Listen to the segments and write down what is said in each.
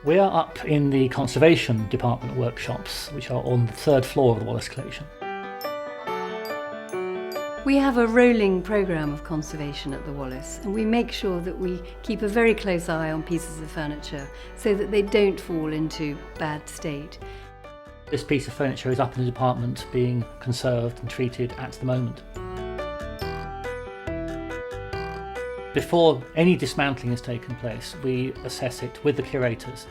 We are up in the conservation department workshops, which are on the third floor of the Wallace Collection. We have a rolling programme of conservation at the Wallace, and we make sure that we keep a very close eye on pieces of furniture so that they don't fall into bad state. This piece of furniture is up in the department being conserved and treated at the moment. Before any dismantling has taken place, we assess it with the curators.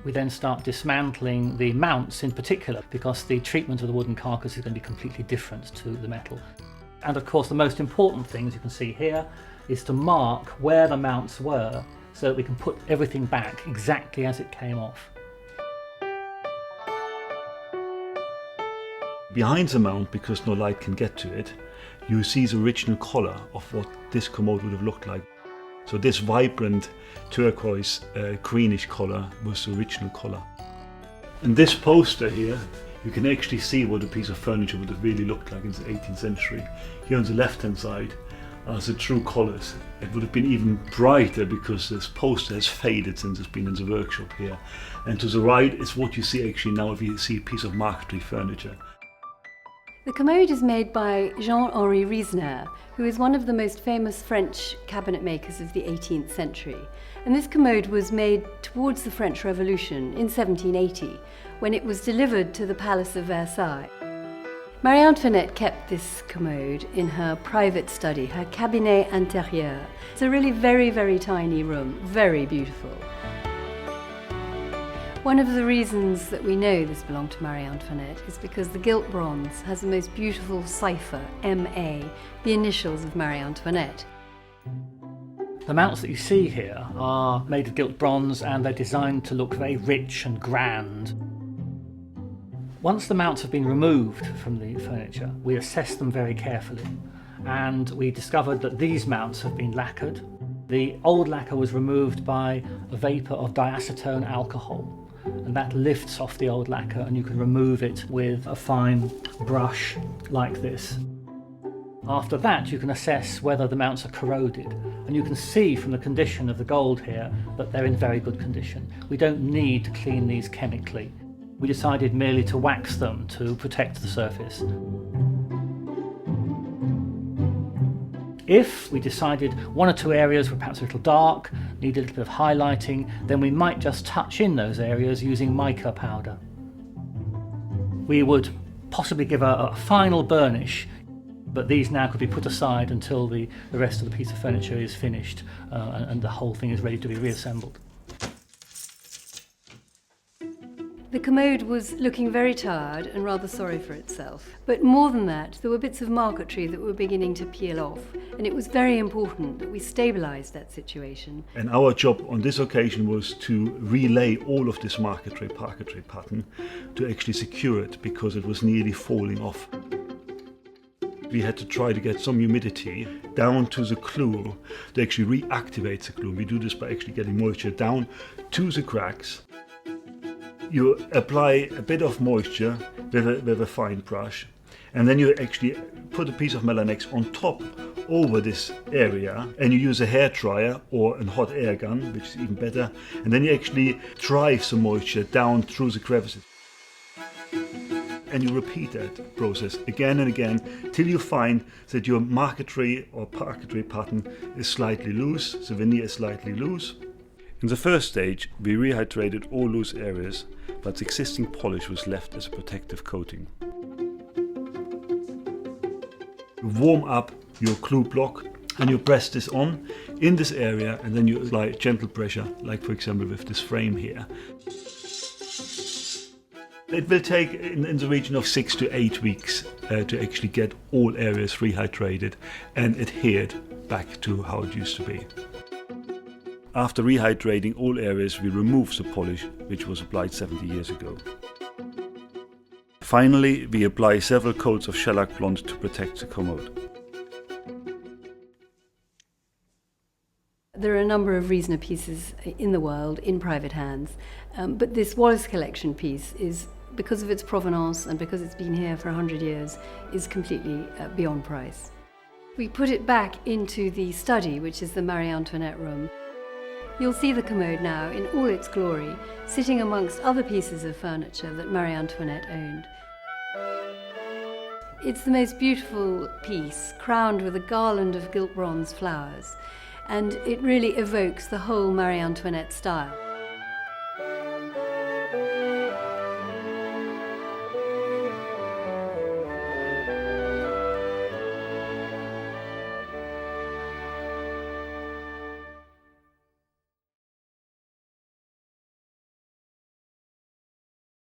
We then start dismantling the mounts in particular, because the treatment of the wooden carcass is going to be completely different to the metal. And of course the most important thing, as you can see here, is to mark where the mounts were so that we can put everything back exactly as it came off. Behind the mount, because no light can get to it, you see the original colour of what this commode would have looked like. So this vibrant turquoise greenish colour was the original colour. In this poster here, you can actually see what a piece of furniture would have really looked like in the 18th century. Here on the left hand side are the true colours. It would have been even brighter because this poster has faded since it's been in the workshop here. And to the right is what you see actually now if you see a piece of marquetry furniture. The commode is made by Jean-Henri Riesener, who is one of the most famous French cabinet makers of the 18th century. And this commode was made towards the French Revolution in 1780, when it was delivered to the Palace of Versailles. Marie-Antoinette kept this commode in her private study, her cabinet intérieur. It's a really very, very tiny room, very beautiful. One of the reasons that we know this belonged to Marie-Antoinette is because the gilt bronze has the most beautiful cipher, MA, the initials of Marie-Antoinette. The mounts that you see here are made of gilt bronze, and they're designed to look very rich and grand. Once the mounts have been removed from the furniture, we assess them very carefully, and we discovered that these mounts have been lacquered. The old lacquer was removed by a vapour of diacetone alcohol, and that lifts off the old lacquer, and you can remove it with a fine brush like this. After that, you can assess whether the mounts are corroded, and you can see from the condition of the gold here that they're in very good condition. We don't need to clean these chemically. We decided merely to wax them to protect the surface. If we decided one or two areas were perhaps a little dark, needed a little bit of highlighting, then we might just touch in those areas using mica powder. We would possibly give a final burnish, but these now could be put aside until the rest of the piece of furniture is finished and the whole thing is ready to be reassembled. The commode was looking very tired and rather sorry for itself. But more than that, there were bits of marquetry that were beginning to peel off, and it was very important that we stabilised that situation. And our job on this occasion was to relay all of this marquetry pattern to actually secure it, because it was nearly falling off. We had to try to get some humidity down to the glue to actually reactivate the glue. We do this by actually getting moisture down to the cracks. You apply a bit of moisture with a fine brush, and then you actually put a piece of Melanex on top over this area, and you use a hair dryer or a hot air gun, which is even better, and then you actually drive some moisture down through the crevices. And you repeat that process again and again till you find that your marquetry or parquetry pattern is slightly loose, the veneer is slightly loose. In the first stage, we rehydrated all loose areas, but the existing polish was left as a protective coating. You warm up your glue block and you press this on in this area, and then you apply gentle pressure, like for example with this frame here. It will take in the region of 6 to 8 weeks to actually get all areas rehydrated and adhered back to how it used to be. After rehydrating all areas, we remove the polish, which was applied 70 years ago. Finally, we apply several coats of shellac blonde to protect the commode. There are a number of Riesener pieces in the world in private hands, but this Wallace Collection piece is, because of its provenance and because it's been here for 100 years, is completely beyond price. We put it back into the study, which is the Marie-Antoinette room. You'll see the commode now in all its glory, sitting amongst other pieces of furniture that Marie-Antoinette owned. It's the most beautiful piece, crowned with a garland of gilt bronze flowers, and it really evokes the whole Marie-Antoinette style.